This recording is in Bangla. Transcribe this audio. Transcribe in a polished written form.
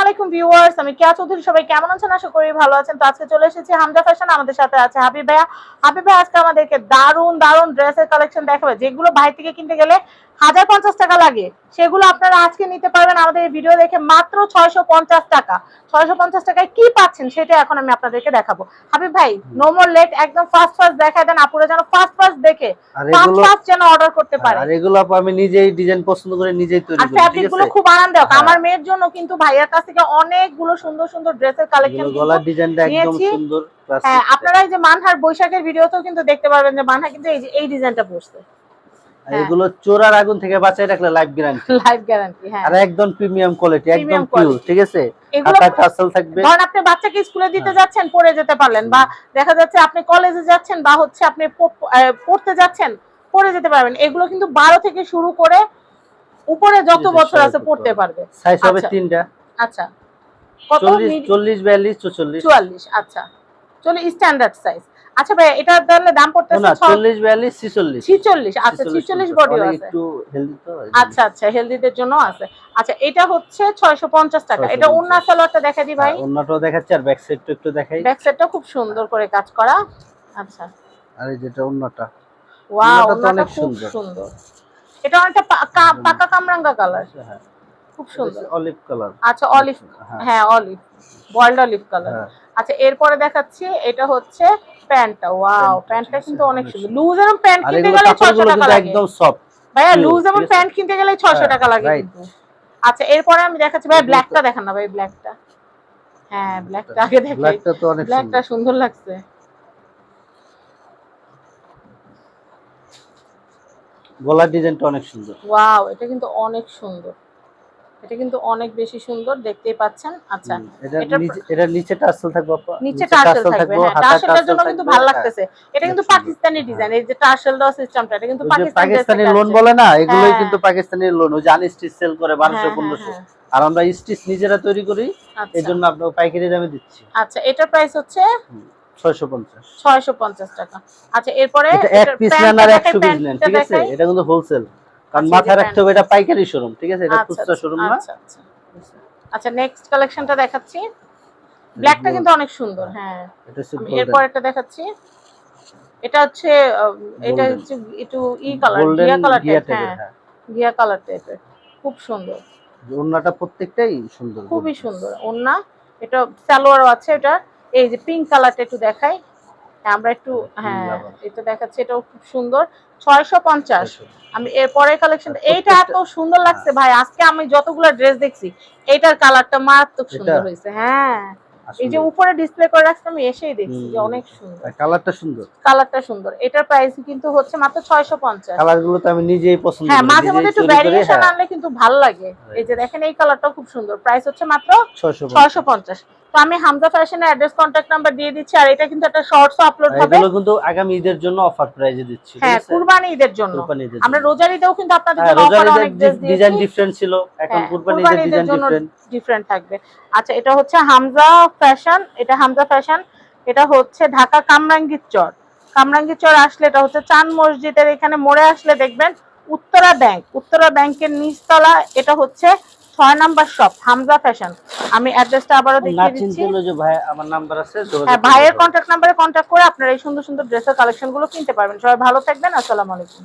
আলাইকুম ভিউয়ার্স, আমি কেয়া চৌধুরী। সবাই কেমন আছেন? আশা করি ভালো আছেন। তো আজকে চলে এসেছি হামজা ফ্যাশন। আমাদের সাথে আছে হাবিব ভাইয়া। হাবিব ভাই আজকে আমাদেরকে দারুন দারুন ড্রেসের কালেকশন দেখাবে, যেগুলো বাইরে থেকে কিনতে গেলে 1050 টাকা লাগে, সেগুলো আপনারা আজকে নিতে পারবেন আমাদের এই ভিডিও দেখে মাত্র 650 টাকা। 650 টাকায় কি পাচ্ছেন সেটা এখন আমি আপনাদেরকে দেখাবো। হাবিব ভাই, নো মোর লেট, একদম ফার্স্ট দেখায় দেন। আপুরা যেন ফার্স্ট দেখে ফার্স্ট যেন অর্ডার করতে পারে। আর এগুলো আমি নিজেই ডিজাইন পছন্দ করে নিজেই তৈরি করি। আর ফ্যাব্রিক গুলো খুব আরামদায়ক। আমার মেয়ের জন্য কিন্তু ভাইয়ার কাছ থেকে অনেকগুলো সুন্দর সুন্দর ড্রেসের কালেকশন গলার ডিজাইনটা একদম সুন্দর। হ্যাঁ, আপনারা এই যে মানহার বৈশাখের ভিডিওতেও কিন্তু দেখতে পারবেন যে মানহা কিন্তু এই ডিজাইনটা পরছে। এগুলো চোরার আগুন থেকে বাঁচায় রাখলে লাইফ গ্যারান্টি। হ্যাঁ, আর একদম প্রিমিয়াম কোয়ালিটি, একদম পিওর, ঠিক আছে? হাতা টাসেল থাকবে। ধরেন আপনি বাচ্চাকে স্কুলে দিতে যাচ্ছেন, পরে যেতে পারলেন, বা দেখা যাচ্ছে আপনি কলেজে যাচ্ছেন, বা হচ্ছে আপনি পড়তে যাচ্ছেন, পরে যেতে পারবেন। এগুলো কিন্তু 12 থেকে শুরু করে উপরে যত বছর আছে পড়তে পারবে। সাইজ হবে তিনটা। আচ্ছা, কত? 40 42 44। আচ্ছা, চলো স্ট্যান্ডার্ড সাইজ। আচ্ছা ভাই, এটা তাহলে দাম পড়তেছে 40 42 46। 46। আচ্ছা, 46 বডিও আছে। একটু হেলদি তো। আচ্ছা, হেলদিদের জন্য আছে। আচ্ছা, এটা হচ্ছে 650 টাকা। এটা ওন্না সালোয়ারটা দেখাই দি ভাই। ওন্নাটাও দেখাচ্ছি, আর ব্যাক সাইডটা একটু দেখাই। ব্যাক সাইডটা খুব সুন্দর করে কাজ করা। আচ্ছা, আর এই যেটা ওন্নাটা, ওয়াও, ওন্নাটা খুব সুন্দর। এটা অনেকটা পাকা কামরাঙ্গা কালার। হ্যাঁ, খুব সুন্দর অলিভ কালার। আচ্ছা, অলিভ, হ্যাঁ অলিভ, বয়েলড অলিভ কালার। আচ্ছা, এরপরে দেখাচ্ছি এটা হচ্ছে প্যান্টটা। ওয়াও, প্যান্টটা কিন্তু অনেক সুন্দর। লুজ এবং প্যান্ট কিনতে গেলে 600 টাকা লাগে একদম সফট ভাইয়া। লুজ এবং প্যান্ট কিনতে গেলে 600 টাকা লাগে কিন্তু। আচ্ছা, এরপরে আমি দেখাচ্ছি ভাই ব্ল্যাকটা। দেখান না ভাই ব্ল্যাকটা। হ্যাঁ, ব্ল্যাকটা আগে দেখাই। ব্ল্যাকটা তো অনেক সুন্দর, ব্ল্যাকটা সুন্দর লাগছে। গলার ডিজাইনটা অনেক সুন্দর। ওয়াও, এটা কিন্তু অনেক সুন্দর। এটা কিন্তু অনেক বেশি সুন্দর, দেখতেই পাচ্ছেন। আচ্ছা, এটা নিচে টাসেল থাকবে আপা, নিচে টাসেল থাকবে। হ্যাঁ, টাসেলটার জন্য কিন্তু ভালো লাগতেছে। এটা কিন্তু পাকিস্তানি ডিজাইন। এই যে টাসেল দাও সিস্টেমটা, এটা কিন্তু পাকিস্তানি লোন বলে না, এগুলোই কিন্তু পাকিস্তানি লোন। ওই যে আনস্টিচ সেল করে 1200 1500, আর আমরা স্টিচ নিজেরা তৈরি করি, এজন্য আপনাকে পাইকারি দামে দিচ্ছি। আচ্ছা, এটার প্রাইস হচ্ছে 650 টাকা। আচ্ছা, এরপরে এটা এক পিস নেন আর 100 পিস নেন, ঠিক আছে? এটা কিন্তু হোলসেল, কারণ মাথায় রাখতে হবে এটা পাইকারি শোরুম, ঠিক আছে? এটা খুচরা শোরুম না। আচ্ছা, নেক্সট কালেকশনটা দেখাচ্ছি। ব্ল্যাকটা কিন্তু অনেক সুন্দর। হ্যাঁ, এরপর একটা দেখাচ্ছি। এটা হচ্ছে একটু কালার, ঘিয়া কালার টাইপের। হ্যাঁ, ঘিয়া কালার টাইপের, খুব সুন্দর। ওন্নাটা প্রত্যেকটাই সুন্দর, খুবই সুন্দর ওন্না। এটা সালোয়ারও আছে। এটা এই যে পিঙ্ক কালারটা একটু দেখাই। আমরা একটু, হ্যাঁ এটা দেখাচ্ছি, এটাও খুব সুন্দর। 650। আমি এরপরের কালেকশনটা, এইটা এত সুন্দর লাগছে ভাই। আজকে আমি যতগুলো ড্রেস দেখছি, এইটার কালারটা মারাত্মক সুন্দর হয়েছে। হ্যাঁ, এই যে উপরে ডিসপ্লে করে রাখছি, আমি এসেই দেখছি যে অনেক সুন্দর। কালারটা সুন্দর। এটার প্রাইস কিন্তু হচ্ছে মাত্র 650। কালারগুলো তো আমি নিজেই পছন্দ করি। হ্যাঁ, মাঝে মধ্যে একটু ভ্যারিয়েশন আনলে কিন্তু ভালো লাগে। এই যে দেখেন, এই কালারটাও খুব সুন্দর। প্রাইস হচ্ছে মাত্র 650। তো আমি হামজা ফ্যাশনের অ্যাড্রেস, কন্টাক্ট নাম্বার দিয়ে দিচ্ছি। আর এটা কিন্তু একটা শর্টস আপলোড হবে। এগুলো কিন্তু আগামী ঈদের জন্য অফার প্রাইসে দিচ্ছি। হ্যাঁ, কুরবানি ঈদের জন্য। আমরা রোজার ঈদেও কিন্তু আপনাদের জন্য অফার অনেক ড্রেস দিয়েছি। ডিজাইন ডিফারেন্ট ছিল, এখন কুরবানি ঈদের ডিজাইন ডিফারেন্ট থাকবে। আচ্ছা, এটা হচ্ছে হামজা ফ্যাশন। এটা হামজা ফ্যাশন। এটা হচ্ছে ঢাকা কামরাঙ্গীর চর। কামরাঙ্গীর চর আসলে, এটা হচ্ছে চাঁদ মসজিদের এখানে মোড়ে আসলে দেখবেন উত্তরা ব্যাংকের নিচতলা। এটা হচ্ছে 6 নাম্বার শপ, হামজা ফ্যাশন। আমি অ্যাড্রেসটা আবারও দেখিয়ে দিচ্ছি। ভাই আমার নাম্বার আছে, হ্যাঁ, ভাইয়ের কন্টাক্ট নাম্বারে কন্টাক্ট করে আপনারা এই সুন্দর সুন্দর ড্রেসের কালেকশনগুলো কিনতে পারবেন। সবাই ভালো থাকবেন। আসসালামু আলাইকুম।